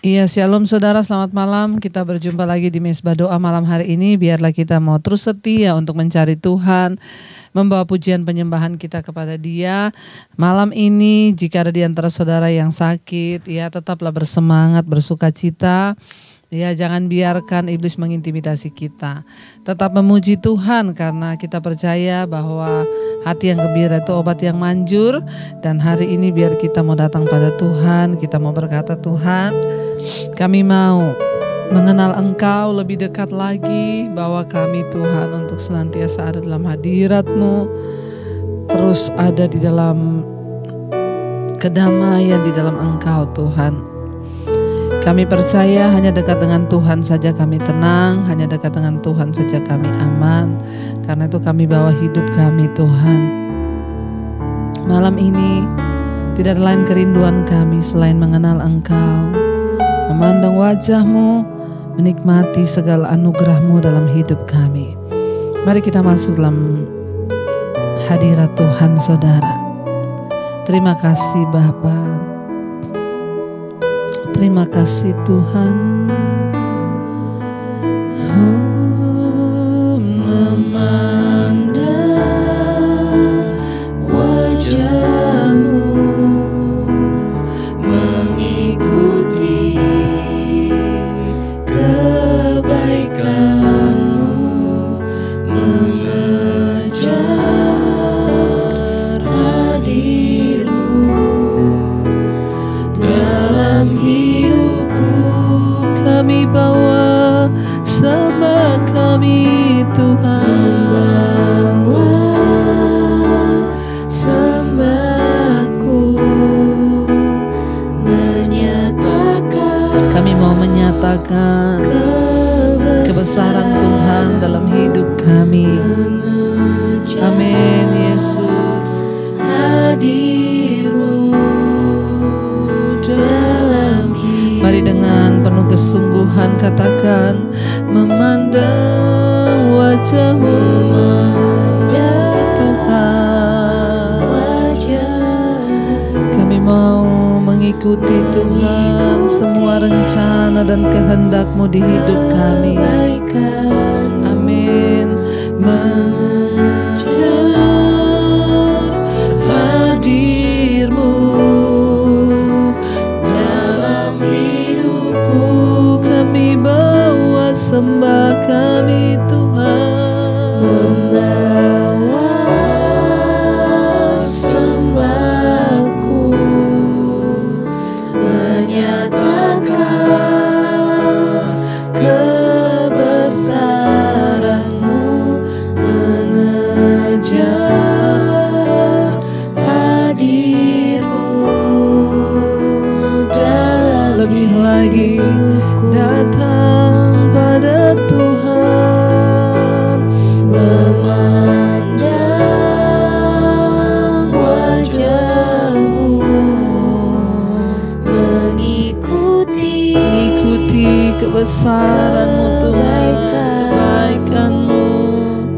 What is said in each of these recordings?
Iya, shalom saudara, selamat malam. Kita berjumpa lagi di Mesbah Doa malam hari ini. Biarlah kita mau terus setia untuk mencari Tuhan, membawa pujian penyembahan kita kepada Dia. Malam ini jika ada di antara saudara yang sakit, ya tetaplah bersemangat, bersukacita. Ya, jangan biarkan iblis mengintimidasi kita. Tetap memuji Tuhan karena kita percaya bahwa hati yang gembira itu obat yang manjur. Dan hari ini biar kita mau datang pada Tuhan, kita mau berkata, Tuhan, kami mau mengenal Engkau lebih dekat lagi. Bawa kami Tuhan untuk senantiasa ada dalam hadirat-Mu, terus ada di dalam kedamaian di dalam Engkau Tuhan. Kami percaya hanya dekat dengan Tuhan saja kami tenang, hanya dekat dengan Tuhan saja kami aman. Karena itu kami bawa hidup kami Tuhan. Malam ini tidak ada lain kerinduan kami selain mengenal Engkau, memandang wajah-Mu, menikmati segala anugerah-Mu dalam hidup kami. Mari kita masuk dalam hadirat Tuhan saudara. Terima kasih Bapa. Terima kasih Tuhan. Memandang wajah-Mu, mengikuti kebaikan-Mu, mengejar hadir-Mu dalam hidupku. Kami bawa sembah kami Tuhan, sembahku menyatakan, kami mau menyatakan kebesaran Tuhan dalam hidup kami. Amin Yesus. hadir-Mu dalam hidup. Mari dengan penuh kesungguhan katakan, memandang wajah-Mu Tuhan. Kami mau mengikuti Tuhan semua rencana dan kehendak-Mu di hidup kami. Amin. Mengejar hadir-Mu dalam hidupku. Kami bawa sembah kami Tuhan, Membawa sembahku menyatakan kebesaran-Mu, mengejar hadir-Mu dalam lebih lagi datang pada Tuhan. memandang wajah-Mu, mengikuti kebesaran-Mu Tuhan, kebaikan-Mu.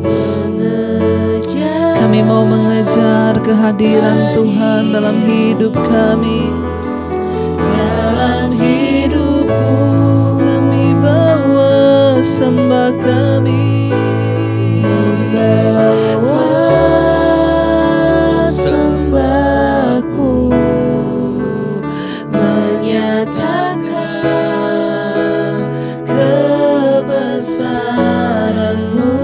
mengejar. Kami mau mengejar kehadiran Tuhan dalam hidup kami. Dalam hidupku kami bawa sembah kami. Membawa sembahku menyatakan kebesaran-Mu,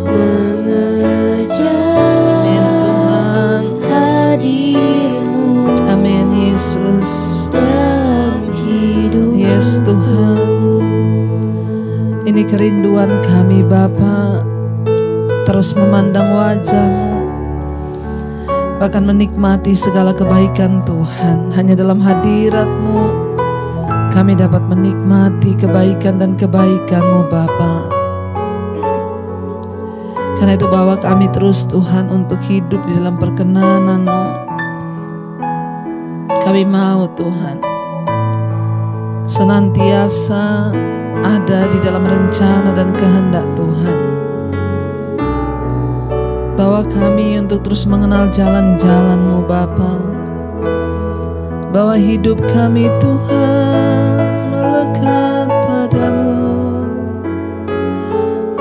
mengejar Amin Tuhan. hadir-Mu Amin Yesus. dalam hidup. Yes Tuhan. Ini kerinduan kami Bapa, terus memandang wajah-Mu, bahkan menikmati segala kebaikan Tuhan. Hanya dalam hadirat-Mu kami dapat menikmati kebaikan dan kebaikan-Mu Bapa. Karena itu bawa kami terus Tuhan untuk hidup di dalam perkenanan-Mu. Kami mau Tuhan senantiasa ada di dalam rencana dan kehendak Tuhan. Bawa kami untuk terus mengenal jalan-jalan-Mu Bapa. Bawa hidup kami Tuhan dekat padamu,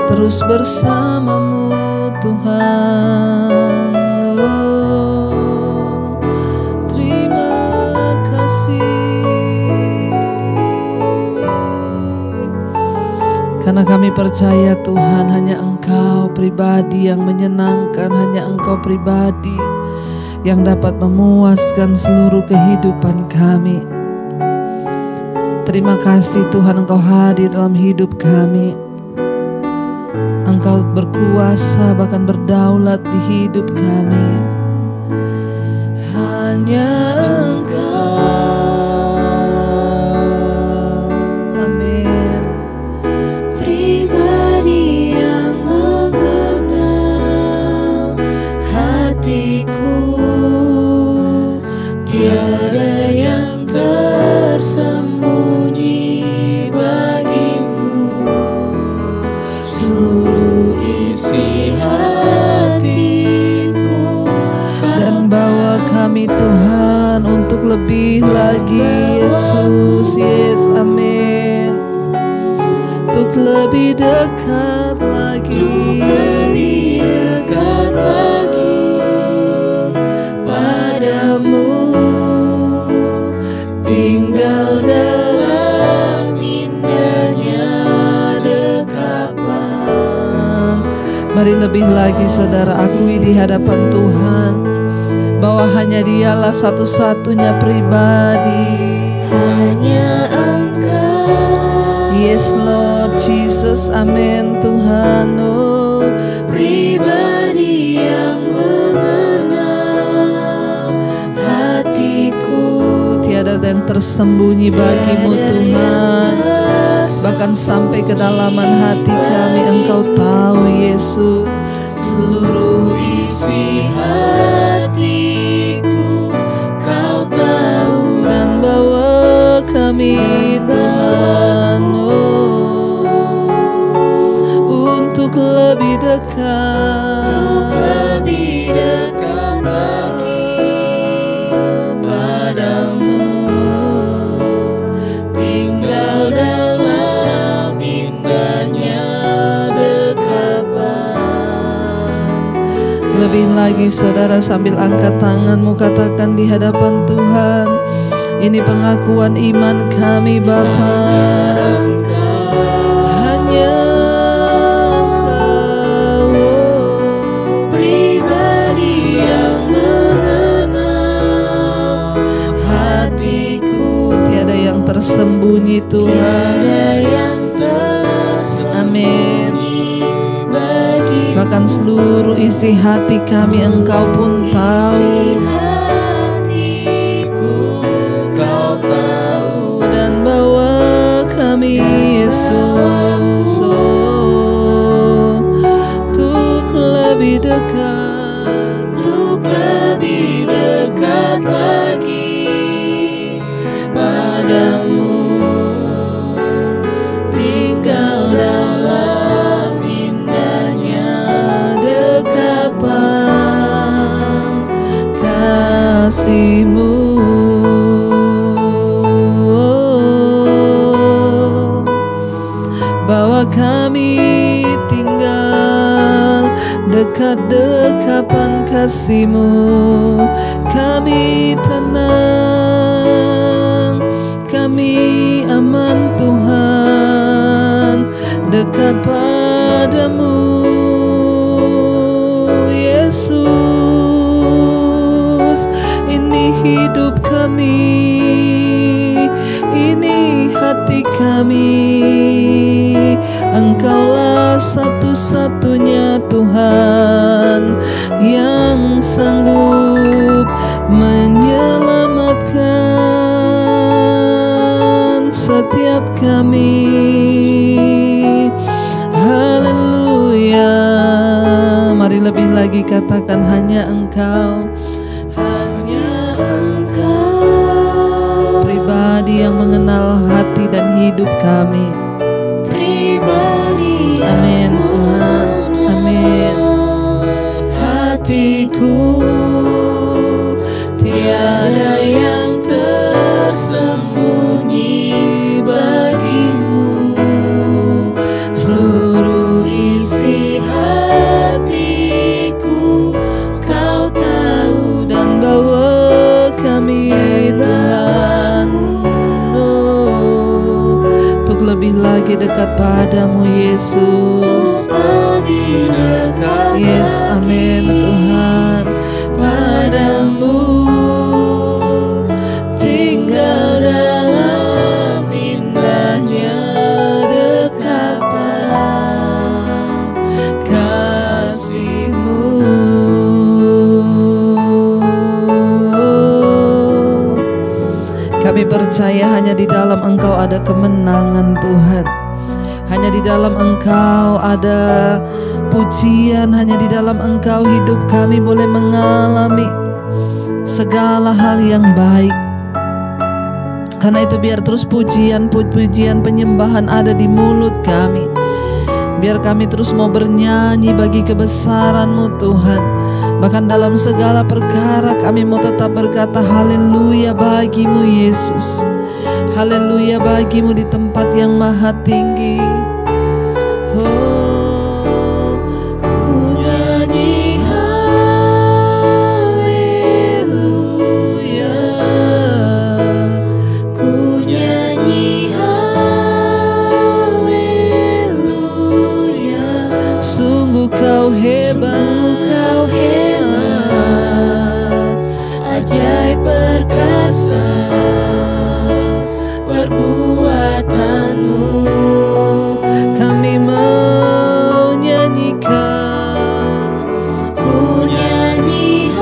terus bersamamu Tuhan. Oh, terima kasih, karena kami percaya Tuhan, hanya Engkau pribadi yang menyenangkan, hanya Engkau pribadi yang dapat memuaskan seluruh kehidupan kami. Terima kasih Tuhan, Engkau hadir dalam hidup kami. Engkau berkuasa, bahkan berdaulat di hidup kami. Hanya Engkau, amin. Pribadi yang mengenal hatiku, tiada yang tersembunyi bagimu. Seluruh isi hatiku Dan bawa kami Tuhan untuk lebih lagi, Yesus, yes, amin. Untuk lebih dekat lagi, dekat lagi padamu, tinggal dalam indahnya dekapan. Mari lebih lagi saudara akui di hadapan Tuhan bahwa hanya Dialah satu-satunya pribadi. Hanya Engkau, Yes Lord Jesus, amin Tuhan. Oh, pribadi yang mengenal hatiku, tiada yang tersembunyi bagimu Tuhan. Bahkan sampai kedalaman hati kami Engkau tahu, Yesus. seluruh isi hatiku Kau tahu. Dan bawa kami Tuhan, oh, untuk lebih dekat, Lebih dekat lagi padamu, tinggal dalam indahnya dekapan. lebih lagi saudara, sambil angkat tanganmu katakan di hadapan Tuhan, ini pengakuan iman kami Bapa. Hanya Engkau, oh, Pribadi yang mengenal hatiku, tiada yang tersembunyi Tuhan. tiada yang tersembunyi bagi Bahkan seluruh isi hati kami Engkau pun tahu. isi hatiku Kau tahu. Dan bawa kami Yesus, oh, untuk lebih dekat, Untuk lebih dekat lagi padamu, tinggal dalam indahnya dekapan kasih-Mu. Oh, bawa kami tinggal dekat dekapan kasih-Mu. Kami tenang, kami aman Tuhan, dekat padamu Yesus. Ini hidup kami, ini hati kami. Engkaulah satu-satunya Tuhan yang sanggup menyelamatkan setiap kami. Haleluya. Mari lebih lagi katakan, hanya Engkau, hanya Engkau, pribadi yang mengenal hati dan hidup kami. pribadi yang Amin Tuhan, amin. hatiku, tiada yang tersembunyi bagi lagi dekat padamu Yesus. lebih dekat Yes, amin Tuhan. padamu, tinggal dalam indahnya dekapan kasih-Mu. Kami percaya hanya di dalam Engkau ada kemenangan Tuhan. Hanya di dalam Engkau ada pujian, hanya di dalam Engkau hidup kami boleh mengalami segala hal yang baik. Karena itu biar terus pujian penyembahan ada di mulut kami. Biar kami terus mau bernyanyi bagi kebesaran-Mu Tuhan. Bahkan dalam segala perkara kami mau tetap berkata haleluya bagi-Mu Yesus. Haleluya bagi-Mu di tempat yang maha tinggi. Oh, Ku nyanyi haleluya, ku nyanyi haleluya. sungguh Kau hebat, Kau hebat, ajaib perkasa perbuatanmu. kami mau nyanyikan. Ku nyanyi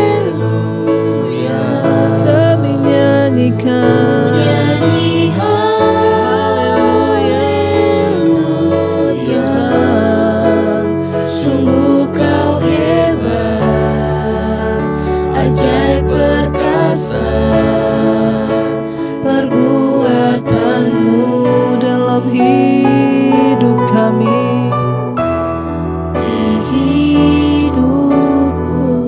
haleluya, Kami nyanyikan. nyanyi haleluya. Sungguh Kau hebat, ajaib perkasa perbuatanmu Dalam hidup kami, di hidupku.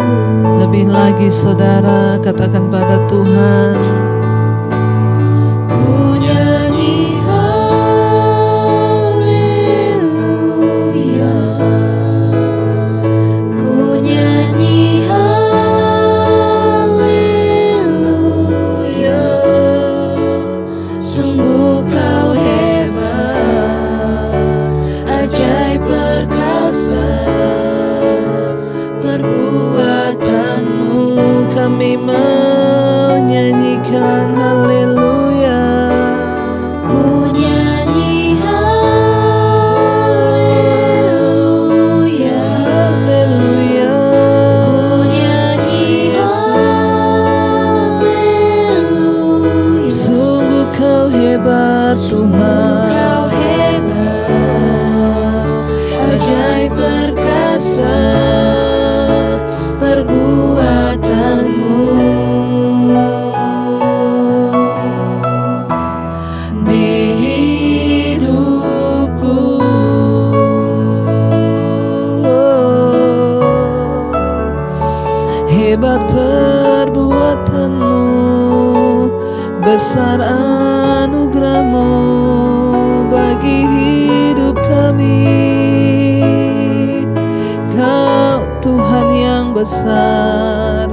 lebih lagi saudara katakan pada Tuhan. Ku nyanyi haleluya, ku nyanyi haleluya. Sungguh Kau hebat, ajaib perkasa perbuatanmu. Kami mau nyanyikan haleluya. Ku nyanyi haleluya, Haleluya. ku nyanyi haleluya. Sungguh Kau hebat Tuhan. Kau hebat, ajaib perkasa perbuatanmu. Di hidupku, Hebat perbuatan-Mu, besar anugerah-Mu bagi hidup kami. Kau Tuhan yang besar,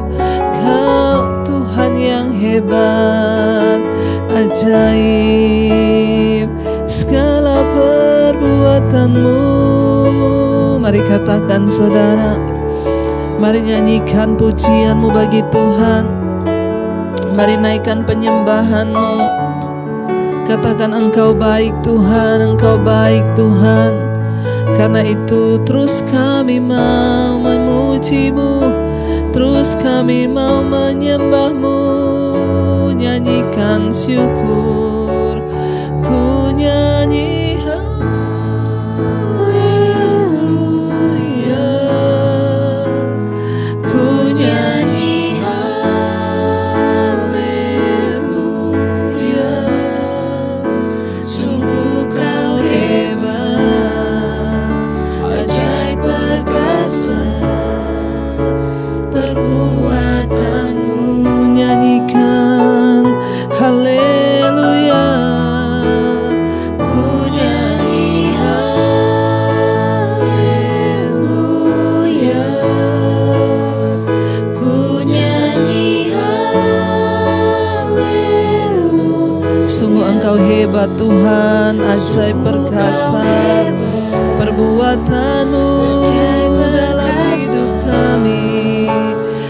Kau Tuhan yang hebat, ajaib segala perbuatan-Mu. Mari katakan saudara, mari nyanyikan pujian-Mu bagi Tuhan. Mari naikkan penyembahan-Mu. Katakan Engkau baik Tuhan, Engkau baik Tuhan. Karena itu terus kami mau memuji-Mu, terus kami mau menyembah-Mu. Nyanyikan syukur, ku nyanyi haleluya, ku nyanyi haleluya. Sungguh Kau hebat, ajaib perkasa perbuatanmu. nyanyikan haleluya. Ku Sungguh Engkau hebat Tuhan, ajaib perkasa perbuatan-Mu dalam hidup kami.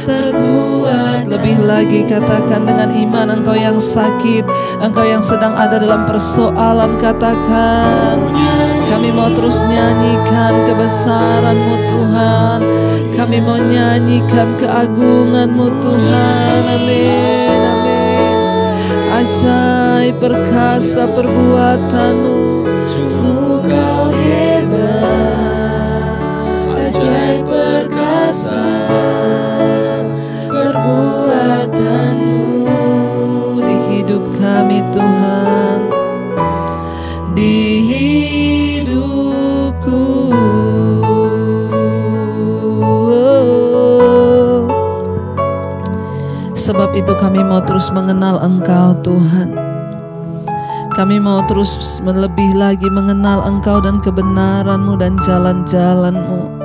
Perbuat lebih lagi, katakan dengan iman. Engkau yang sakit, Engkau yang sedang ada dalam persoalan, katakan. Kami mau terus nyanyikan kebesaran-Mu Tuhan. Kami mau nyanyikan keagungan-Mu Tuhan. Amin, amin. Ajaib perkasa perbuatan-Mu, sungguh Kau hebat. Ajaib perkasa perbuatan-Mu di hidup kami Tuhan, di hidupku. Sebab itu kami mau terus mengenal Engkau Tuhan. Kami mau terus lebih lagi mengenal Engkau dan kebenaran-Mu dan jalan-jalan-Mu.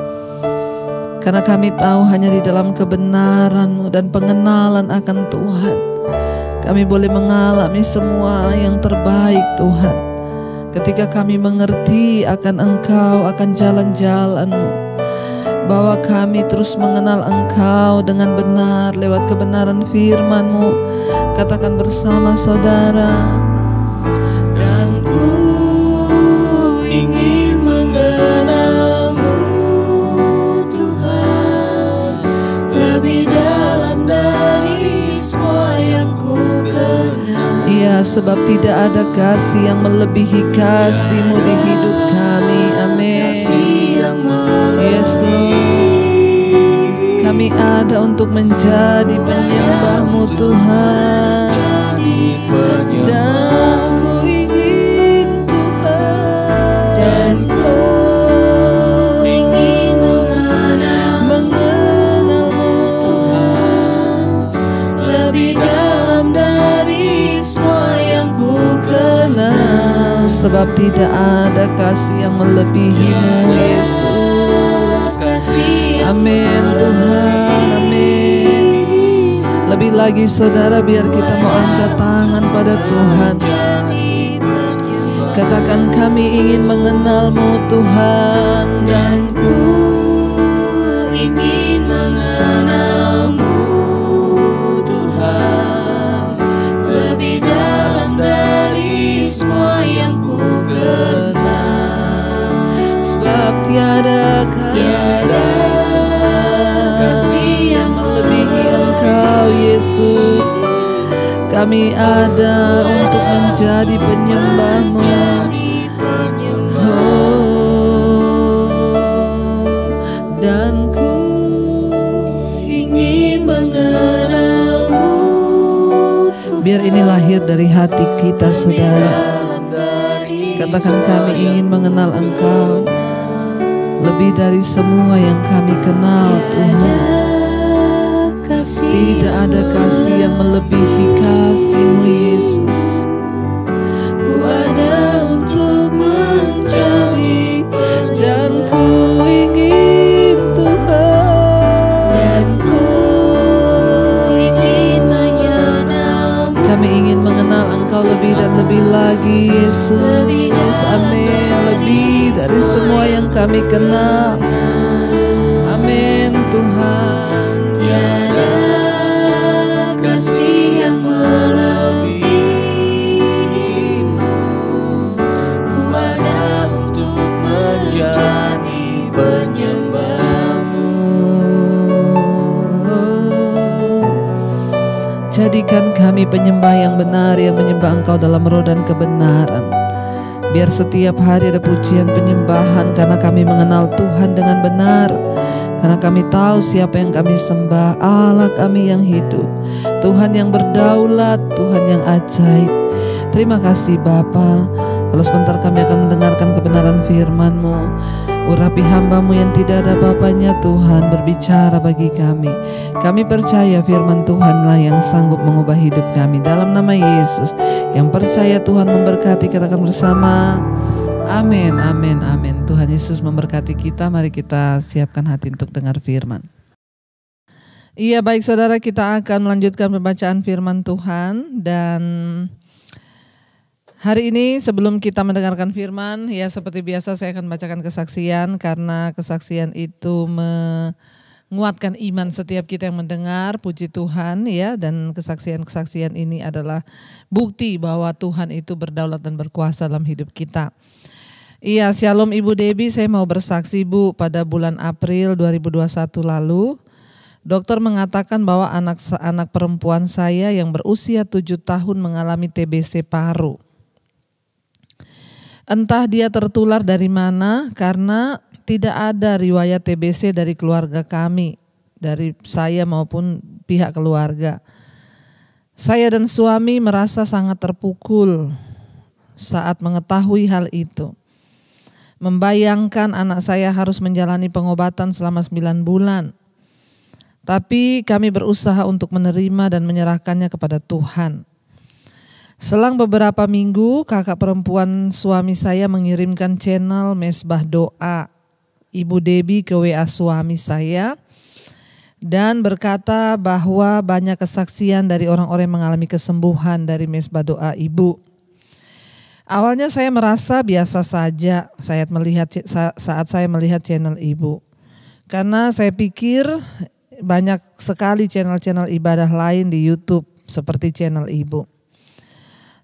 Karena kami tahu hanya di dalam kebenaran-Mu dan pengenalan akan Tuhan, kami boleh mengalami semua yang terbaik Tuhan. Ketika kami mengerti akan Engkau, akan jalan-jalan-Mu, bahwa kami terus mengenal Engkau dengan benar lewat kebenaran firman-Mu. Katakan bersama saudara. Dan ku ingin mengenal-Mu Tuhan, lebih dalam dari semua yang ku kenal. Iya, sebab tidak ada kasih yang melebihi kasih-Mu di hidup kami. Amin. Yes Lord, kami ada untuk menjadi penyembah-Mu Tuhan. Dan ku ingin Tuhan, dan ku ingin mengenal-Mu Tuhan, lebih dalam dari semua yang ku kenal. Sebab tidak ada kasih yang melebihi-Mu Yesus. Amin Tuhan, amin. Lebih lagi saudara, biar kita mau angkat tangan pada Tuhan. Katakan, kami ingin mengenal-Mu Tuhan, dan ku ingin mengenal-Mu Tuhan, lebih dalam dari semua yang ku kenal. Sebab tiada kasih yang melebihi Engkau Yesus. Kami ada untuk menjadi penyembah-Mu. Dan ku ingin mengenal-Mu. Biar ini lahir dari hati kita saudara. Katakan, kami ingin mengenal Engkau lebih dari semua yang kami kenal Tuhan. Tidak ada kasih yang melebihi kasih-Mu Yesus. Ku ada untuk menjadi, dan ku ingin Tuhan, dan ku ingin mengenal. Kami ingin mengenal Engkau lebih dan lebih lagi Yesus. Amin. Lebih dari semua yang kami kenal. Amin Tuhan. Tiada kasih yang melebihi-Mu. Ku ada untuk menjadi penyembah-Mu. Jadikan kami penyembah yang benar, yang menyembah Engkau dalam roh dan kebenaran. Biar setiap hari ada pujian penyembahan, karena kami mengenal Tuhan dengan benar. Karena kami tahu siapa yang kami sembah, Allah kami yang hidup, Tuhan yang berdaulat, Tuhan yang ajaib. Terima kasih Bapa. Kalau sebentar kami akan mendengarkan kebenaran firman-Mu. Urapi hamba-Mu yang tidak ada apa-apanya Tuhan, berbicara bagi kami. Kami percaya firman Tuhanlah yang sanggup mengubah hidup kami. Dalam nama Yesus, yang percaya Tuhan memberkati, katakan bersama. Amin, amin, amin. Tuhan Yesus memberkati kita. Mari kita siapkan hati untuk dengar firman. Iya, baik saudara, kita akan melanjutkan pembacaan firman Tuhan. Dan Hari ini sebelum kita mendengarkan firman, ya seperti biasa saya akan bacakan kesaksian karena kesaksian itu menguatkan iman setiap kita yang mendengar, puji Tuhan ya, dan kesaksian-kesaksian ini adalah bukti bahwa Tuhan itu berdaulat dan berkuasa dalam hidup kita. Iya, Shalom Ibu Debbie, saya mau bersaksi Bu, pada bulan April 2021 lalu, dokter mengatakan bahwa anak perempuan saya yang berusia 7 tahun mengalami TBC paru. Entah dia tertular dari mana karena tidak ada riwayat TBC dari keluarga kami, dari saya maupun pihak keluarga. Saya dan suami merasa sangat terpukul saat mengetahui hal itu. Membayangkan anak saya harus menjalani pengobatan selama 9 bulan. Tapi kami berusaha untuk menerima dan menyerahkannya kepada Tuhan. Selang beberapa minggu, kakak perempuan suami saya mengirimkan channel Mesbah Doa Ibu Debbie ke WA suami saya dan berkata bahwa banyak kesaksian dari orang-orang yang mengalami kesembuhan dari Mesbah Doa Ibu. Awalnya saya merasa biasa saja saat saya melihat channel Ibu. Karena saya pikir banyak sekali channel-channel ibadah lain di YouTube seperti channel Ibu.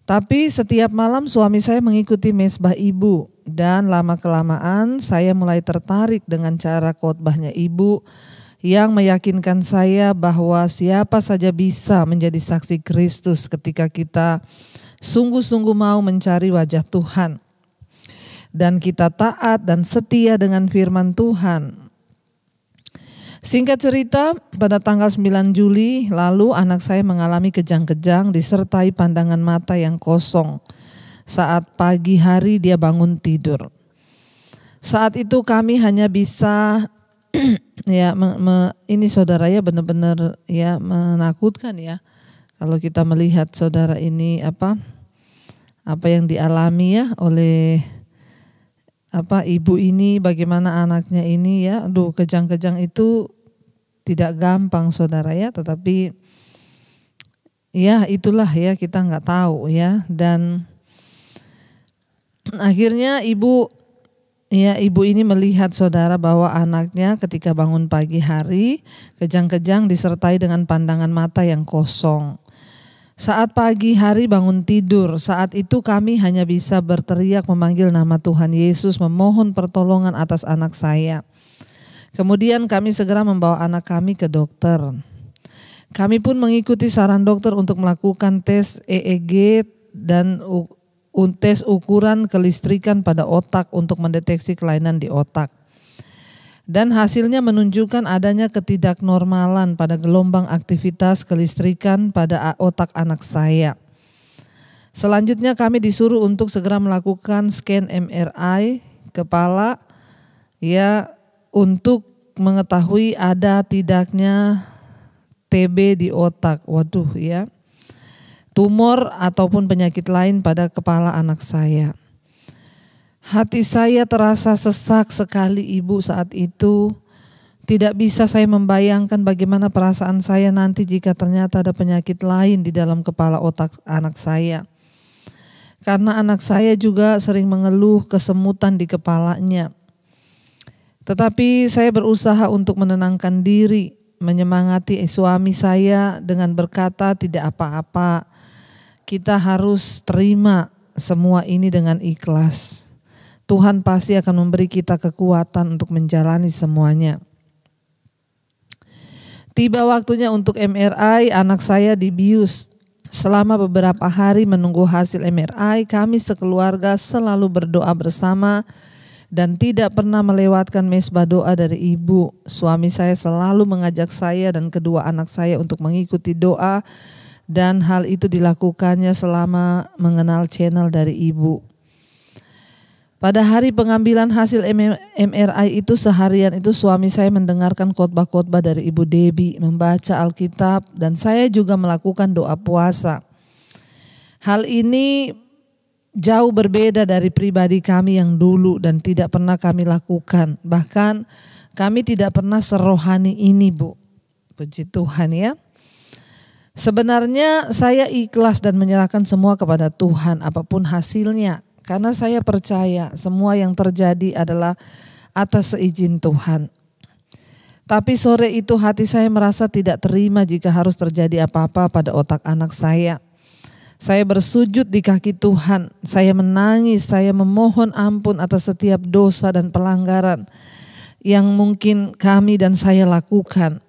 Tapi setiap malam suami saya mengikuti mesbah Ibu dan lama-kelamaan saya mulai tertarik dengan cara khotbahnya Ibu yang meyakinkan saya bahwa siapa saja bisa menjadi saksi Kristus ketika kita sungguh-sungguh mau mencari wajah Tuhan dan kita taat dan setia dengan firman Tuhan. Singkat cerita, pada tanggal 9 Juli lalu anak saya mengalami kejang-kejang disertai pandangan mata yang kosong saat pagi hari dia bangun tidur. Saat itu kami hanya bisa ini saudara ya benar-benar ya menakutkan ya. Kalau kita melihat saudara ini apa yang dialami ya oleh ibu ini, bagaimana anaknya ini ya, kejang-kejang itu tidak gampang saudara ya, tetapi ya itulah ya kita nggak tahu ya, dan akhirnya ibu ini melihat saudara bahwa anaknya ketika bangun pagi hari kejang-kejang disertai dengan pandangan mata yang kosong. Saat pagi hari bangun tidur, saat itu kami hanya bisa berteriak memanggil nama Tuhan Yesus, memohon pertolongan atas anak saya. Kemudian kami segera membawa anak kami ke dokter. Kami pun mengikuti saran dokter untuk melakukan tes EEG dan tes ukuran kelistrikan pada otak untuk mendeteksi kelainan di otak. Dan hasilnya menunjukkan adanya ketidaknormalan pada gelombang aktivitas kelistrikan pada otak anak saya. Selanjutnya kami disuruh untuk segera melakukan scan MRI kepala ya untuk mengetahui ada tidaknya TB di otak. Waduh ya. Tumor ataupun penyakit lain pada kepala anak saya. Hati saya terasa sesak sekali Ibu saat itu. Tidak bisa saya membayangkan bagaimana perasaan saya nanti jika ternyata ada penyakit lain di dalam kepala otak anak saya. Karena anak saya juga sering mengeluh kesemutan di kepalanya. Tetapi saya berusaha untuk menenangkan diri, menyemangati suami saya dengan berkata tidak apa-apa. Kita harus terima semua ini dengan ikhlas. Tuhan pasti akan memberi kita kekuatan untuk menjalani semuanya. Tiba waktunya untuk MRI, anak saya dibius. Selama beberapa hari menunggu hasil MRI, kami sekeluarga selalu berdoa bersama dan tidak pernah melewatkan mesbah doa dari Ibu. Suami saya selalu mengajak saya dan kedua anak saya untuk mengikuti doa dan hal itu dilakukannya selama mengenal channel dari Ibu. Pada hari pengambilan hasil MRI itu seharian itu suami saya mendengarkan khotbah-khotbah dari Ibu Debbie, membaca Alkitab dan saya juga melakukan doa puasa. Hal ini jauh berbeda dari pribadi kami yang dulu dan tidak pernah kami lakukan. Bahkan kami tidak pernah serohani ini Bu. Puji Tuhan ya. Sebenarnya saya ikhlas dan menyerahkan semua kepada Tuhan apapun hasilnya. Karena saya percaya semua yang terjadi adalah atas seizin Tuhan. Tapi sore itu hati saya merasa tidak terima jika harus terjadi apa-apa pada otak anak saya. Saya bersujud di kaki Tuhan, saya menangis, saya memohon ampun atas setiap dosa dan pelanggaran yang mungkin kami dan saya lakukan.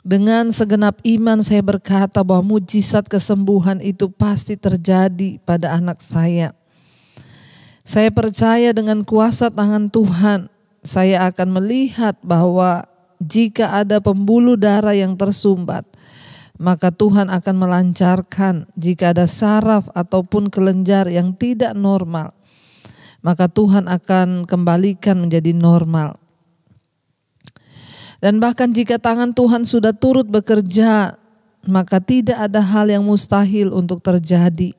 Dengan segenap iman saya berkata bahwa mujizat kesembuhan itu pasti terjadi pada anak saya. Saya percaya dengan kuasa tangan Tuhan, saya akan melihat bahwa jika ada pembuluh darah yang tersumbat, maka Tuhan akan melancarkan. Jika ada saraf ataupun kelenjar yang tidak normal, maka Tuhan akan kembalikan menjadi normal. Dan bahkan jika tangan Tuhan sudah turut bekerja, maka tidak ada hal yang mustahil untuk terjadi.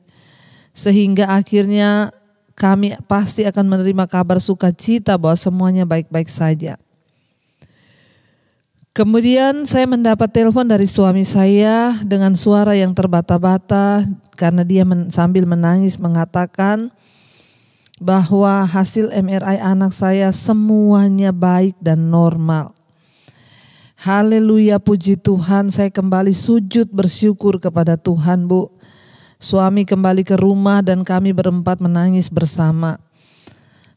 Sehingga akhirnya kami pasti akan menerima kabar sukacita bahwa semuanya baik-baik saja. Kemudian saya mendapat telepon dari suami saya dengan suara yang terbata-bata karena dia sambil menangis mengatakan bahwa hasil MRI anak saya semuanya baik dan normal. Haleluya, puji Tuhan, saya kembali sujud bersyukur kepada Tuhan, Bu. Suami kembali ke rumah dan kami berempat menangis bersama.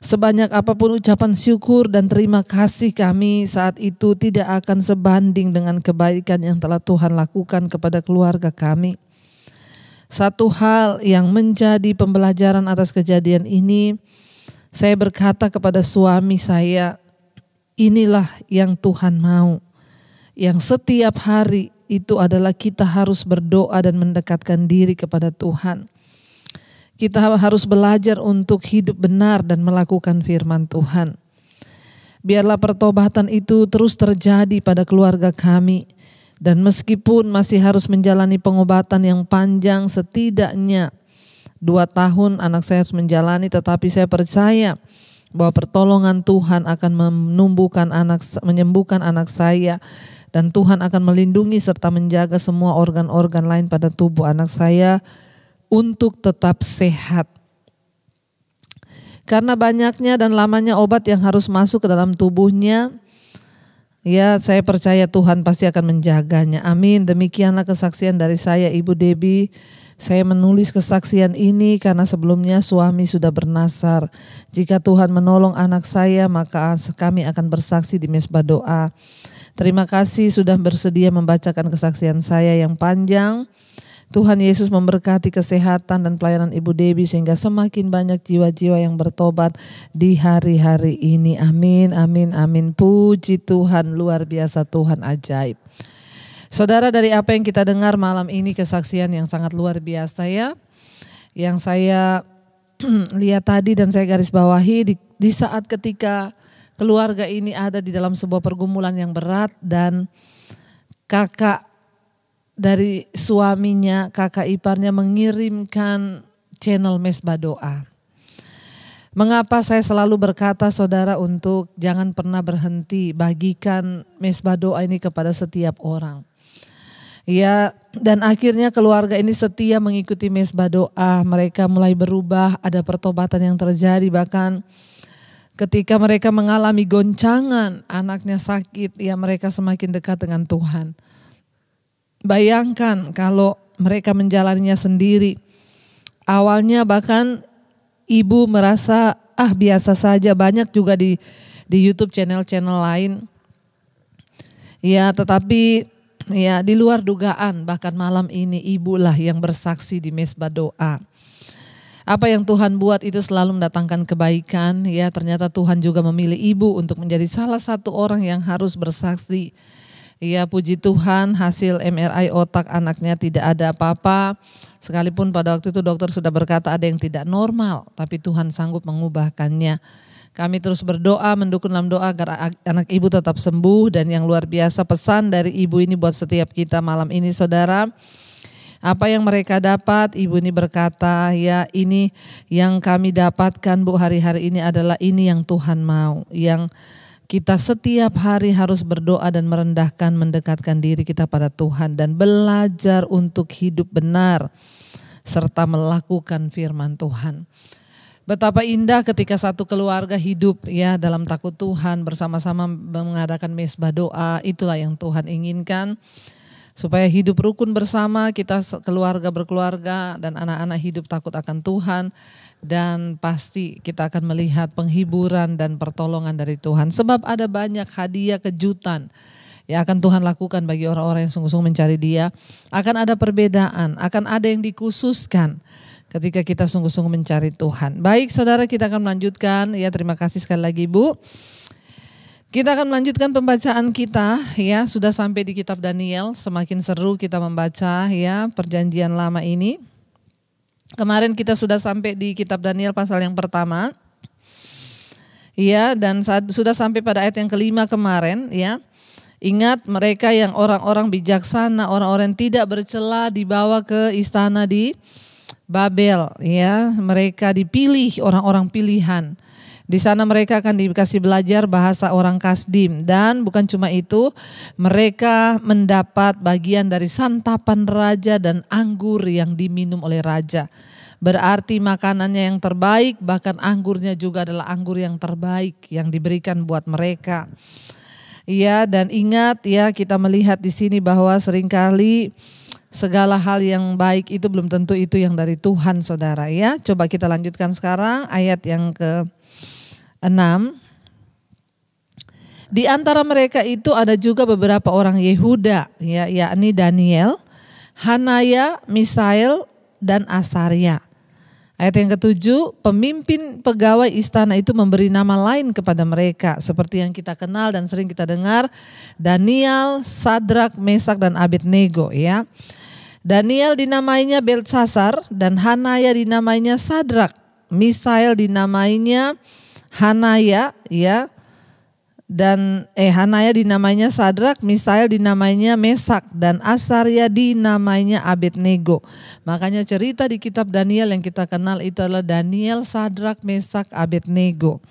Sebanyak apapun ucapan syukur dan terima kasih kami saat itu tidak akan sebanding dengan kebaikan yang telah Tuhan lakukan kepada keluarga kami. Satu hal yang menjadi pembelajaran atas kejadian ini, saya berkata kepada suami saya, inilah yang Tuhan mau. Yang setiap hari itu adalah kita harus berdoa dan mendekatkan diri kepada Tuhan. Kita harus belajar untuk hidup benar dan melakukan firman Tuhan. Biarlah pertobatan itu terus terjadi pada keluarga kami. Dan meskipun masih harus menjalani pengobatan yang panjang, setidaknya 2 tahun anak saya harus menjalani, tetapi saya percaya bahwa pertolongan Tuhan akan menyembuhkan anak saya. Dan Tuhan akan melindungi serta menjaga semua organ-organ lain pada tubuh anak saya untuk tetap sehat. Karena banyaknya dan lamanya obat yang harus masuk ke dalam tubuhnya, ya saya percaya Tuhan pasti akan menjaganya. Amin. Demikianlah kesaksian dari saya, Ibu Debbie. Saya menulis kesaksian ini karena sebelumnya suami sudah bernasar. Jika Tuhan menolong anak saya, maka kami akan bersaksi di Mesbah Doa. Terima kasih sudah bersedia membacakan kesaksian saya yang panjang. Tuhan Yesus memberkati kesehatan dan pelayanan Ibu Debbie sehingga semakin banyak jiwa-jiwa yang bertobat di hari-hari ini. Amin, amin, amin. Puji Tuhan, luar biasa, Tuhan ajaib. Saudara, dari apa yang kita dengar malam ini kesaksian yang sangat luar biasa ya. Yang saya lihat tadi dan saya garis bawahi di saat ketika keluarga ini ada di dalam sebuah pergumulan yang berat dan kakak dari suaminya, kakak iparnya mengirimkan channel Mesbah Doa. Mengapa saya selalu berkata saudara untuk jangan pernah berhenti bagikan Mesbah Doa ini kepada setiap orang. Ya, dan akhirnya keluarga ini setia mengikuti Mesbah Doa, mereka mulai berubah, ada pertobatan yang terjadi bahkan ketika mereka mengalami goncangan, anaknya sakit, ya mereka semakin dekat dengan Tuhan. Bayangkan kalau mereka menjalaninya sendiri. Awalnya bahkan ibu merasa biasa saja, banyak juga di YouTube channel-channel lain. Ya, tetapi ya di luar dugaan bahkan malam ini ibulah yang bersaksi di Mesbah Doa. Apa yang Tuhan buat itu selalu mendatangkan kebaikan. Ya, ternyata Tuhan juga memilih ibu untuk menjadi salah satu orang yang harus bersaksi. Ya, puji Tuhan, hasil MRI otak anaknya tidak ada apa-apa. Sekalipun pada waktu itu dokter sudah berkata ada yang tidak normal, tapi Tuhan sanggup mengubahkannya. Kami terus berdoa, mendukung dalam doa agar anak ibu tetap sembuh. Dan yang luar biasa pesan dari ibu ini buat setiap kita malam ini saudara. Apa yang mereka dapat, ibu ini berkata, ya ini yang kami dapatkan Bu hari-hari ini adalah ini yang Tuhan mau. Yang kita setiap hari harus berdoa dan merendahkan, mendekatkan diri kita pada Tuhan dan belajar untuk hidup benar serta melakukan firman Tuhan. Betapa indah ketika satu keluarga hidup ya dalam takut Tuhan, bersama-sama mengadakan mesbah doa. Itulah yang Tuhan inginkan, supaya hidup rukun bersama, kita keluarga berkeluarga dan anak-anak hidup takut akan Tuhan, dan pasti kita akan melihat penghiburan dan pertolongan dari Tuhan. Sebab ada banyak hadiah kejutan yang akan Tuhan lakukan bagi orang-orang yang sungguh-sungguh mencari Dia. Akan ada perbedaan, akan ada yang dikhususkan ketika kita sungguh-sungguh mencari Tuhan. Baik saudara, kita akan melanjutkan. Ya, terima kasih sekali lagi Bu. Kita akan melanjutkan pembacaan kita ya, sudah sampai di kitab Daniel. Semakin seru kita membaca ya perjanjian lama ini. Kemarin kita sudah sampai di kitab Daniel pasal yang pertama. Ya, dan sudah sampai pada ayat yang kelima kemarin ya. Ingat, mereka yang orang-orang bijaksana, orang-orang yang tidak bercela dibawa ke istana di Babel ya, mereka dipilih orang-orang pilihan. Di sana mereka akan dikasih belajar bahasa orang Kasdim, dan bukan cuma itu, mereka mendapat bagian dari santapan raja dan anggur yang diminum oleh raja. Berarti makanannya yang terbaik, bahkan anggurnya juga adalah anggur yang terbaik yang diberikan buat mereka. Ya, dan ingat ya, kita melihat di sini bahwa seringkali segala hal yang baik itu belum tentu itu yang dari Tuhan saudara ya. Coba kita lanjutkan sekarang ayat yang ke-6. Di antara mereka itu ada juga beberapa orang Yehuda ya, yakni Daniel, Hanaya, Misael, dan Asaria. Ayat yang ke-7, pemimpin pegawai istana itu memberi nama lain kepada mereka seperti yang kita kenal dan sering kita dengar, Daniel, Sadrak, Mesak, dan Abednego ya. Daniel dinamainya Beltsasar dan Hanaya dinamainya Sadrak. Misael dinamainya Hanaya ya. Dan Hanaya dinamainya Sadrak, Misael dinamainya Mesak, dan Asaria dinamainya Abednego. Makanya cerita di kitab Daniel yang kita kenal itu adalah Daniel, Sadrak, Mesak, Abednego.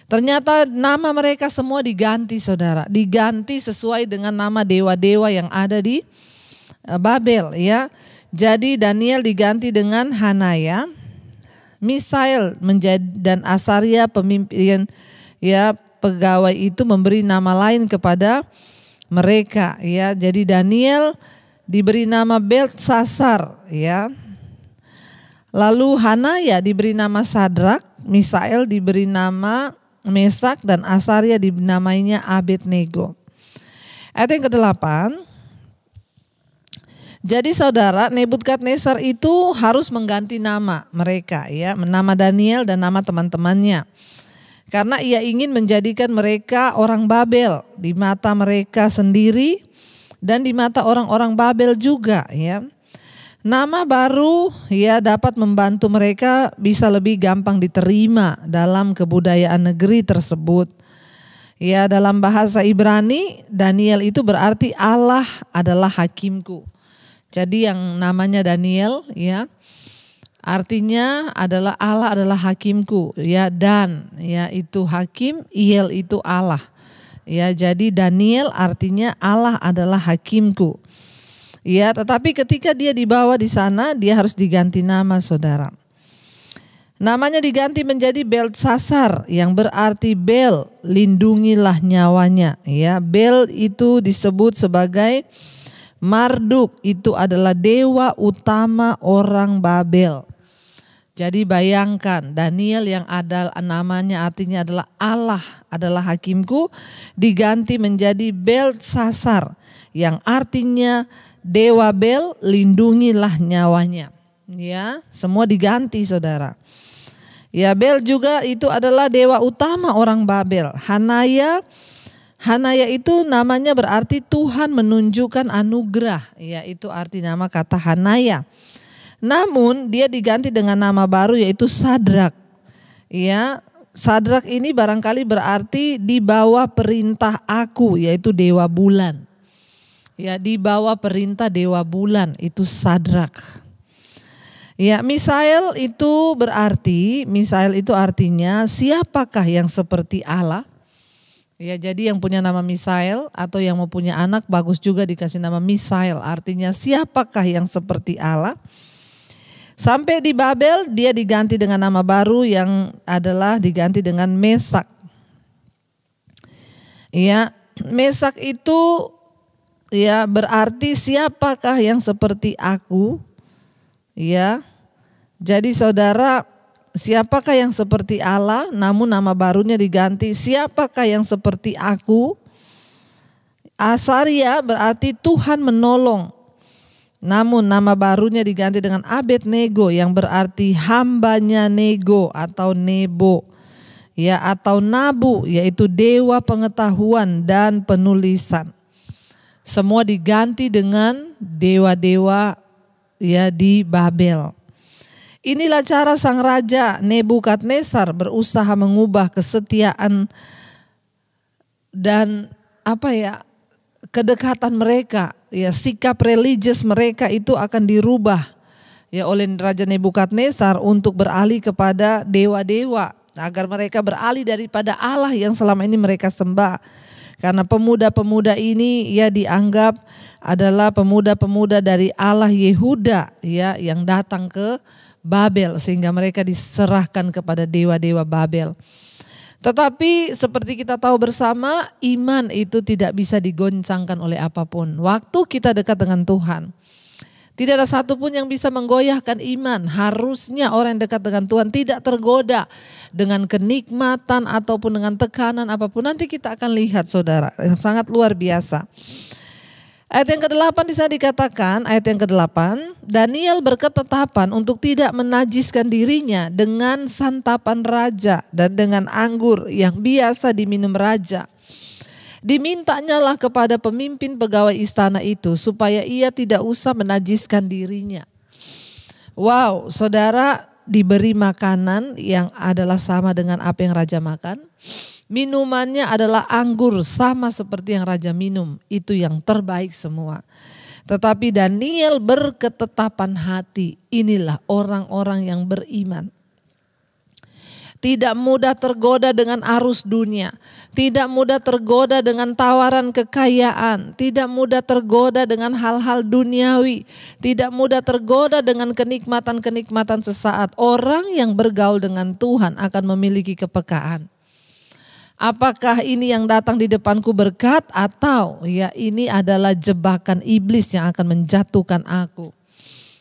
Ternyata nama mereka semua diganti saudara. Diganti sesuai dengan nama dewa-dewa yang ada di Babel ya. Jadi Daniel diganti dengan Hanaya, Misael dan Asaria pemimpin ya, pegawai itu memberi nama lain kepada mereka ya. Jadi Daniel diberi nama Beltsasar ya. Lalu Hanaya diberi nama Sadrak, Misael diberi nama Mesak, dan Asaria dinamainya Abednego. Ayat yang ke-8. Jadi saudara, Nebukadnezar itu harus mengganti nama mereka ya, nama Daniel dan nama teman-temannya. Karena ia ingin menjadikan mereka orang Babel di mata mereka sendiri dan di mata orang-orang Babel juga ya. Nama baru ya dapat membantu mereka bisa lebih gampang diterima dalam kebudayaan negeri tersebut. Ya, dalam bahasa Ibrani, Daniel itu berarti Allah adalah hakimku. Jadi yang namanya Daniel ya, artinya adalah Allah adalah hakimku ya, dan ya itu hakim, Iel itu Allah. Ya, jadi Daniel artinya Allah adalah hakimku. Ya, tetapi ketika dia dibawa di sana dia harus diganti nama saudara. Namanya diganti menjadi Beltsasar yang berarti Bel, lindungilah nyawanya ya. Bel itu disebut sebagai Marduk, itu adalah dewa utama orang Babel. Jadi bayangkan Daniel yang ada namanya artinya adalah Allah adalah hakimku diganti menjadi Beltsasar yang artinya dewa Bel, lindungilah nyawanya. Ya, semua diganti saudara. Ya, Bel juga itu adalah dewa utama orang Babel. Hanaya itu namanya berarti Tuhan menunjukkan anugerah. Ya, itu arti nama kata Hanaya. Namun dia diganti dengan nama baru yaitu Sadrak. Ya, Sadrak ini barangkali berarti di bawah perintah aku, yaitu dewa bulan. Ya, di bawah perintah dewa bulan itu Sadrak. Ya, Misael itu artinya siapakah yang seperti Allah? Ya, jadi yang punya nama Misael atau yang mau punya anak bagus juga dikasih nama Misael. Artinya siapakah yang seperti Allah? Sampai di Babel dia diganti dengan nama baru yang adalah diganti dengan Mesak. Ya, Mesak itu ya berarti siapakah yang seperti aku? Ya. Jadi saudara, siapakah yang seperti Allah, namun nama barunya diganti siapakah yang seperti aku? Asaria berarti Tuhan menolong. Namun nama barunya diganti dengan Abednego yang berarti hambanya Nego atau Nebo. Ya, atau Nabu yaitu dewa pengetahuan dan penulisan. Semua diganti dengan dewa-dewa ya di Babel. Inilah cara sang raja Nebukadnezar berusaha mengubah kesetiaan dan kedekatan mereka, ya sikap religius mereka itu akan dirubah ya oleh Raja Nebukadnezar untuk beralih kepada dewa-dewa, agar mereka beralih daripada Allah yang selama ini mereka sembah. Karena pemuda-pemuda ini ya dianggap adalah pemuda-pemuda dari Allah Yehuda ya yang datang ke Babel, sehingga mereka diserahkan kepada dewa-dewa Babel. Tetapi seperti kita tahu bersama, iman itu tidak bisa digoncangkan oleh apapun. Waktu kita dekat dengan Tuhan, tidak ada satupun yang bisa menggoyahkan iman. Harusnya orang yang dekat dengan Tuhan tidak tergoda dengan kenikmatan ataupun dengan tekanan apapun. Nanti kita akan lihat saudara, yang sangat luar biasa. Ayat yang ke-8 di sana dikatakan, ayat yang ke-8, Daniel berketetapan untuk tidak menajiskan dirinya dengan santapan raja dan dengan anggur yang biasa diminum raja. Dimintanyalah kepada pemimpin pegawai istana itu supaya ia tidak usah menajiskan dirinya. Wow, saudara, diberi makanan yang adalah sama dengan apa yang raja makan. Minumannya adalah anggur sama seperti yang raja minum, itu yang terbaik semua. Tetapi Daniel berketetapan hati, inilah orang-orang yang beriman. Tidak mudah tergoda dengan arus dunia, tidak mudah tergoda dengan tawaran kekayaan, tidak mudah tergoda dengan hal-hal duniawi, tidak mudah tergoda dengan kenikmatan-kenikmatan sesaat. Orang yang bergaul dengan Tuhan akan memiliki kepekaan. Apakah ini yang datang di depanku berkat atau ya ini adalah jebakan iblis yang akan menjatuhkan aku?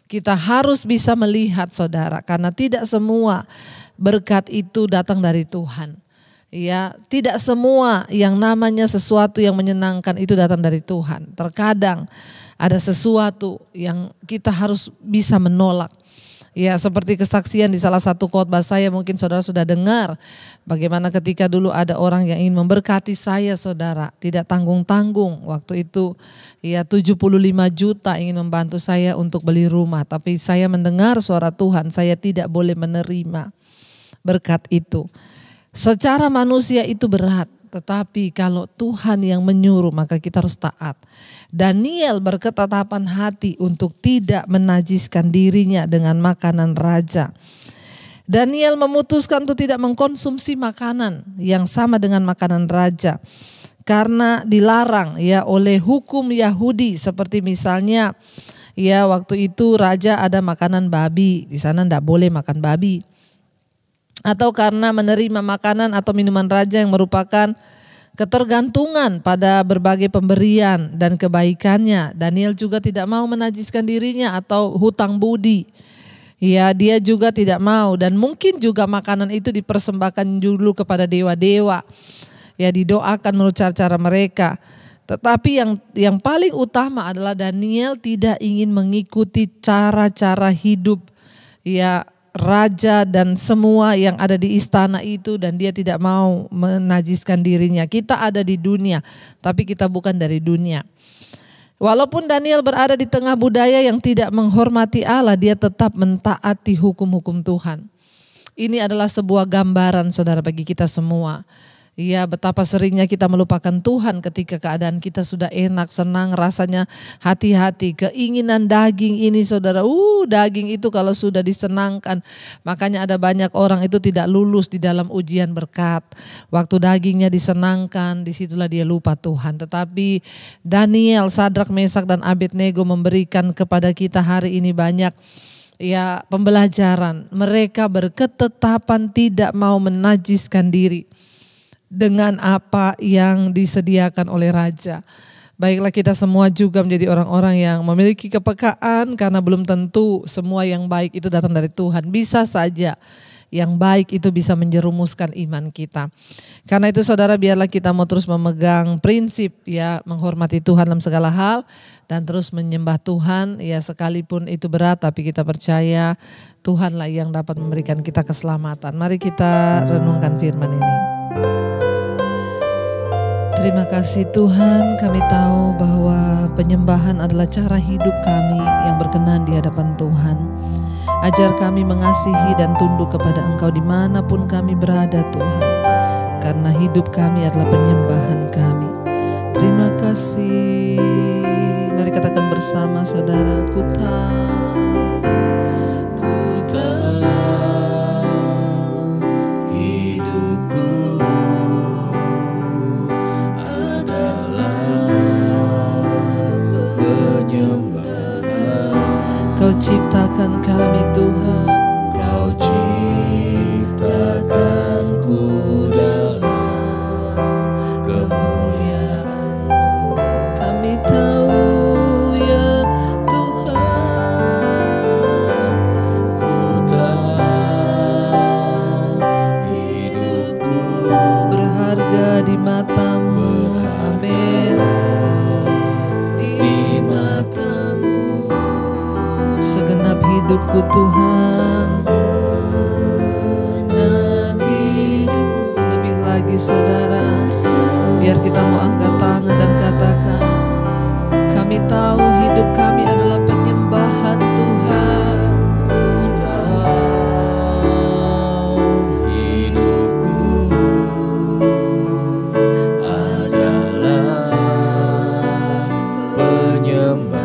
Kita harus bisa melihat saudara, karena tidak semua berkat itu datang dari Tuhan. Ya, tidak semua yang namanya sesuatu yang menyenangkan itu datang dari Tuhan. Terkadang ada sesuatu yang kita harus bisa menolak. Ya, seperti kesaksian di salah satu khotbah saya, mungkin saudara sudah dengar bagaimana ketika dulu ada orang yang ingin memberkati saya saudara, tidak tanggung-tanggung. Waktu itu ya 75 juta ingin membantu saya untuk beli rumah, tapi saya mendengar suara Tuhan, saya tidak boleh menerima berkat itu. Secara manusia itu berat, tetapi kalau Tuhan yang menyuruh maka kita harus taat. Daniel berketetapan hati untuk tidak menajiskan dirinya dengan makanan raja. Daniel memutuskan untuk tidak mengkonsumsi makanan yang sama dengan makanan raja, karena dilarang ya oleh hukum Yahudi. Seperti misalnya ya waktu itu raja ada makanan babi, di sana tidak boleh makan babi. Atau karena menerima makanan atau minuman raja yang merupakan ketergantungan pada berbagai pemberian dan kebaikannya. Daniel juga tidak mau menajiskan dirinya atau hutang budi. Ya, dia juga tidak mau, dan mungkin juga makanan itu dipersembahkan dulu kepada dewa-dewa. Ya, didoakan menurut cara mereka. Tetapi yang paling utama adalah Daniel tidak ingin mengikuti cara-cara hidup ya raja dan semua yang ada di istana itu, dan dia tidak mau menajiskan dirinya. Kita ada di dunia, tapi kita bukan dari dunia. Walaupun Daniel berada di tengah budaya yang tidak menghormati Allah, dia tetap mentaati hukum-hukum Tuhan. Ini adalah sebuah gambaran saudara bagi kita semua. Ya, betapa seringnya kita melupakan Tuhan ketika keadaan kita sudah enak, senang, rasanya hati-hati. Keinginan daging ini saudara, daging itu kalau sudah disenangkan. Makanya ada banyak orang itu tidak lulus di dalam ujian berkat. Waktu dagingnya disenangkan, disitulah dia lupa Tuhan. Tetapi Daniel, Sadrak, Mesak, dan Abednego memberikan kepada kita hari ini banyak pembelajaran. Mereka berketetapan tidak mau menajiskan diri dengan apa yang disediakan oleh raja. Baiklah, kita semua juga menjadi orang-orang yang memiliki kepekaan, karena belum tentu semua yang baik itu datang dari Tuhan. Bisa saja yang baik itu bisa menjerumuskan iman kita. Karena itu saudara, biarlah kita mau terus memegang prinsip menghormati Tuhan dalam segala hal dan terus menyembah Tuhan sekalipun itu berat, tapi kita percaya Tuhanlah yang dapat memberikan kita keselamatan. Mari kita renungkan firman ini. Terima kasih Tuhan, kami tahu bahwa penyembahan adalah cara hidup kami yang berkenan di hadapan Tuhan. Ajar kami mengasihi dan tunduk kepada Engkau dimanapun kami berada Tuhan, karena hidup kami adalah penyembahan kami. Terima kasih. Mari katakan bersama saudara, ku tahu hidupku Kau ciptakan kami Tuhan, Kau ciptakanku dalam kemuliaan-Mu. Kami tahu ya Tuhan, ku tahu hidupku berharga di mata-Mu. Amin. Di mata-Mu segenap hidupku Tuhan, segenap hidupku. Lebih lagi saudara, biar kita mau angkat tangan dan katakan, kami tahu hidup kami adalah penyembahan Tuhan. Ku tahu hidupku adalah penyembahan.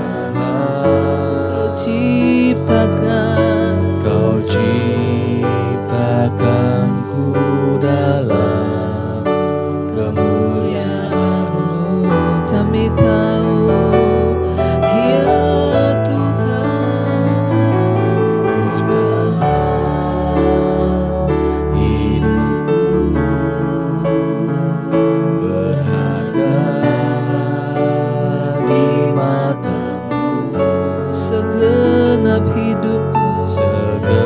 Kau ciptakanku dalam kemuliaan-Mu. Kami tahu ya Tuhan, ku tahu hidupku berharga di mata-Mu. Segenap hidupku, segenap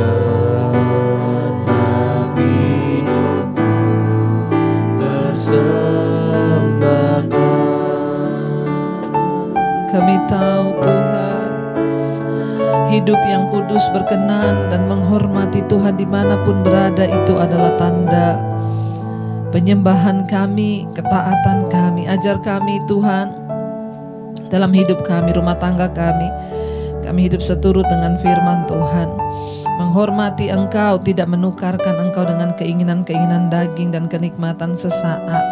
hidupku persembahkan. Kami tahu Tuhan, hidup yang kudus, berkenan dan menghormati Tuhan dimanapun berada itu adalah tanda penyembahan kami, ketaatan kami. Ajar kami Tuhan dalam hidup kami, rumah tangga kami hidup seturut dengan firman Tuhan. Menghormati Engkau, tidak menukarkan Engkau dengan keinginan-keinginan daging dan kenikmatan sesaat.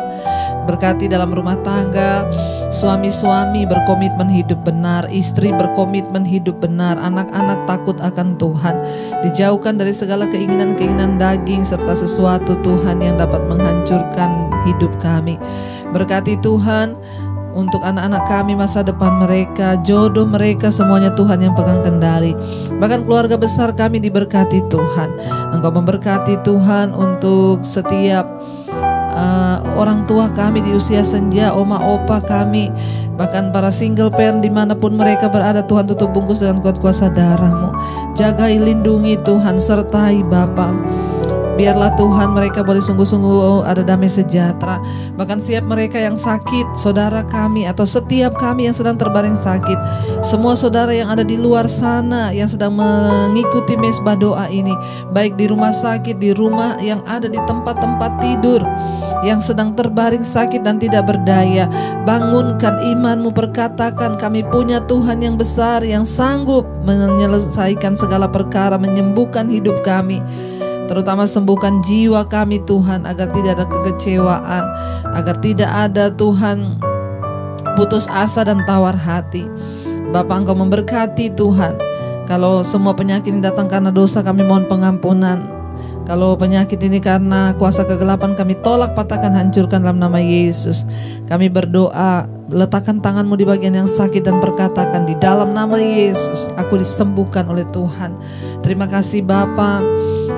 Berkati dalam rumah tangga, suami-suami berkomitmen hidup benar, istri berkomitmen hidup benar, anak-anak takut akan Tuhan, dijauhkan dari segala keinginan-keinginan daging serta sesuatu Tuhan yang dapat menghancurkan hidup kami. Berkati Tuhan untuk anak-anak kami, masa depan mereka, jodoh mereka, semuanya Tuhan yang pegang kendali. Bahkan keluarga besar kami diberkati Tuhan. Engkau memberkati Tuhan untuk setiap orang tua kami di usia senja, oma opa kami, bahkan para single parent dimanapun mereka berada. Tuhan tutup bungkus dengan kuat kuasa darah-Mu. Jagai, lindungi Tuhan, sertai Bapa. Biarlah Tuhan mereka boleh sungguh-sungguh ada damai sejahtera. Bahkan siap mereka yang sakit, saudara kami atau setiap kami yang sedang terbaring sakit, semua saudara yang ada di luar sana yang sedang mengikuti mesbah doa ini, baik di rumah sakit, di rumah yang ada di tempat-tempat tidur, yang sedang terbaring sakit dan tidak berdaya, bangunkan iman-Mu, perkatakan kami punya Tuhan yang besar, yang sanggup menyelesaikan segala perkara, menyembuhkan hidup kami. Terutama sembuhkan jiwa kami Tuhan, agar tidak ada kekecewaan, agar tidak ada Tuhan putus asa dan tawar hati. Bapa, Engkau memberkati Tuhan. Kalau semua penyakit ini datang karena dosa, kami mohon pengampunan. Kalau penyakit ini karena kuasa kegelapan, kami tolak, patahkan, hancurkan dalam nama Yesus. Kami berdoa, letakkan tanganmu di bagian yang sakit dan perkatakan, di dalam nama Yesus aku disembuhkan oleh Tuhan. Terima kasih Bapa,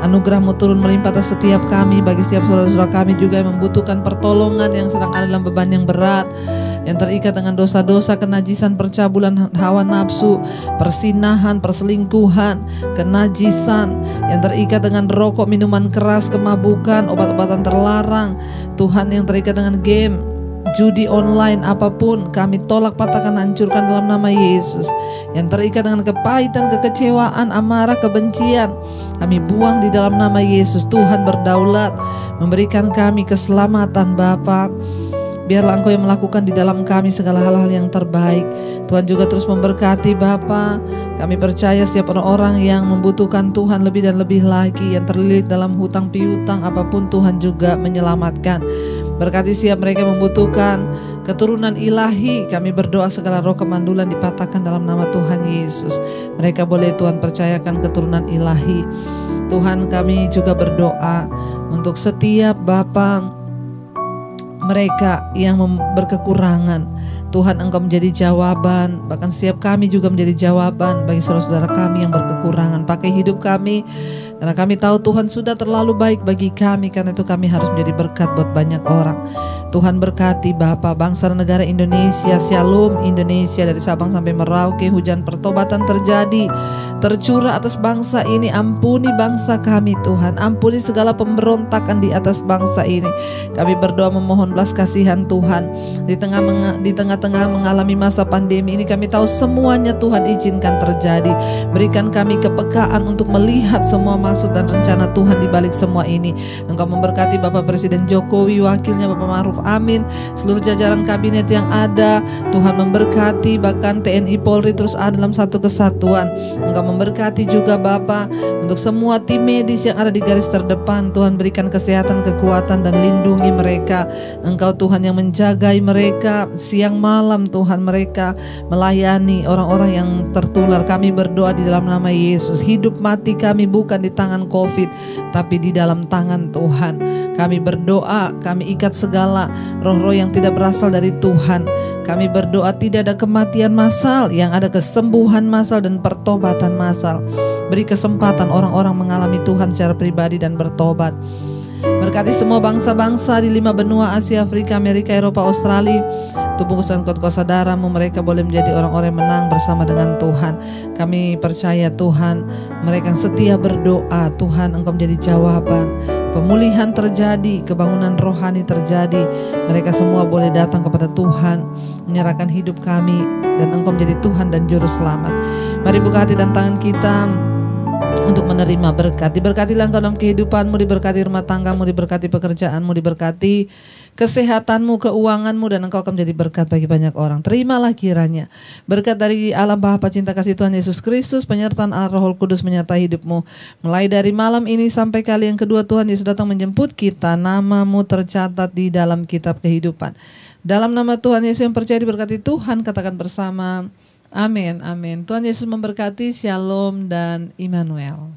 anugerah-Mu turun melimpah atas setiap kami. Bagi setiap saudara-saudara kami juga yang membutuhkan pertolongan, yang sedang ada dalam beban yang berat, yang terikat dengan dosa-dosa, kenajisan, percabulan hawa nafsu, persinahan, perselingkuhan, kenajisan, yang terikat dengan rokok, minuman keras, kemabukan, obat-obatan terlarang, Tuhan, yang terikat dengan game, judi online, apapun, kami tolak, patahkan, hancurkan dalam nama Yesus. Yang terikat dengan kepahitan, kekecewaan, amarah, kebencian, kami buang di dalam nama Yesus. Tuhan berdaulat, memberikan kami keselamatan Bapa. Biarlah Engkau yang melakukan di dalam kami segala hal-hal yang terbaik. Tuhan juga terus memberkati Bapa. Kami percaya setiap orang-orang yang membutuhkan Tuhan lebih dan lebih lagi, yang terlilit dalam hutang piutang apapun, Tuhan juga menyelamatkan. Berkati siap mereka membutuhkan keturunan ilahi. Kami berdoa segala roh kemandulan dipatahkan dalam nama Tuhan Yesus. Mereka boleh Tuhan percayakan keturunan ilahi. Tuhan, kami juga berdoa untuk setiap Bapa mereka yang berkekurangan. Tuhan, Engkau menjadi jawaban. Bahkan setiap kami juga menjadi jawaban bagi saudara-saudara kami yang berkekurangan. Pakai hidup kami, karena kami tahu Tuhan sudah terlalu baik bagi kami. Karena itu kami harus menjadi berkat buat banyak orang. Tuhan berkati Bapa bangsa dan negara Indonesia. Shalom Indonesia, dari Sabang sampai Merauke. Hujan pertobatan terjadi, tercurah atas bangsa ini. Ampuni bangsa kami Tuhan, ampuni segala pemberontakan di atas bangsa ini. Kami berdoa memohon belas kasihan Tuhan. Di tengah-tengah mengalami masa pandemi ini, kami tahu semuanya Tuhan izinkan terjadi. Berikan kami kepekaan untuk melihat semua maksud dan rencana Tuhan di balik semua ini. Engkau memberkati Bapak Presiden Jokowi, wakilnya Bapak Ma'ruf Amin, seluruh jajaran kabinet yang ada. Tuhan memberkati, bahkan TNI Polri terus ada dalam satu kesatuan. Engkau memberkati juga Bapa untuk semua tim medis yang ada di garis terdepan. Tuhan berikan kesehatan, kekuatan, dan lindungi mereka. Engkau Tuhan yang menjagai mereka siang malam. Tuhan, mereka melayani orang-orang yang tertular. Kami berdoa di dalam nama Yesus. Hidup mati kami bukan di tangan COVID, tapi di dalam tangan Tuhan. Kami berdoa, kami ikat segala roh-roh yang tidak berasal dari Tuhan. Kami berdoa tidak ada kematian massal, yang ada kesembuhan massal dan pertobatan massal. Beri kesempatan orang-orang mengalami Tuhan secara pribadi dan bertobat. Berkati semua bangsa-bangsa di 5 benua, Asia, Afrika, Amerika, Eropa, Australia. Tubuhkan kuasa darah-Mu, mereka boleh menjadi orang-orang yang menang bersama dengan Tuhan. Kami percaya Tuhan, mereka yang setia berdoa, Tuhan Engkau menjadi jawaban. Pemulihan terjadi, kebangunan rohani terjadi. Mereka semua boleh datang kepada Tuhan, menyerahkan hidup kami, dan Engkau menjadi Tuhan dan Juru Selamat. Mari buka hati dan tangan kita untuk menerima berkat. Diberkatilah Engkau dalam kehidupanmu, diberkati rumah tanggamu, diberkati pekerjaanmu, diberkati kesehatanmu, keuanganmu, dan Engkau akan menjadi berkat bagi banyak orang. Terimalah kiranya berkat dari Allah Bapa, cinta kasih Tuhan Yesus Kristus, penyertaan Allah Roh Kudus menyertai hidupmu. Mulai dari malam ini sampai kali yang kedua Tuhan Yesus datang menjemput kita, namamu tercatat di dalam kitab kehidupan. Dalam nama Tuhan Yesus yang percaya diberkati Tuhan, katakan bersama, amin, amin. Tuhan Yesus memberkati. Shalom dan Immanuel.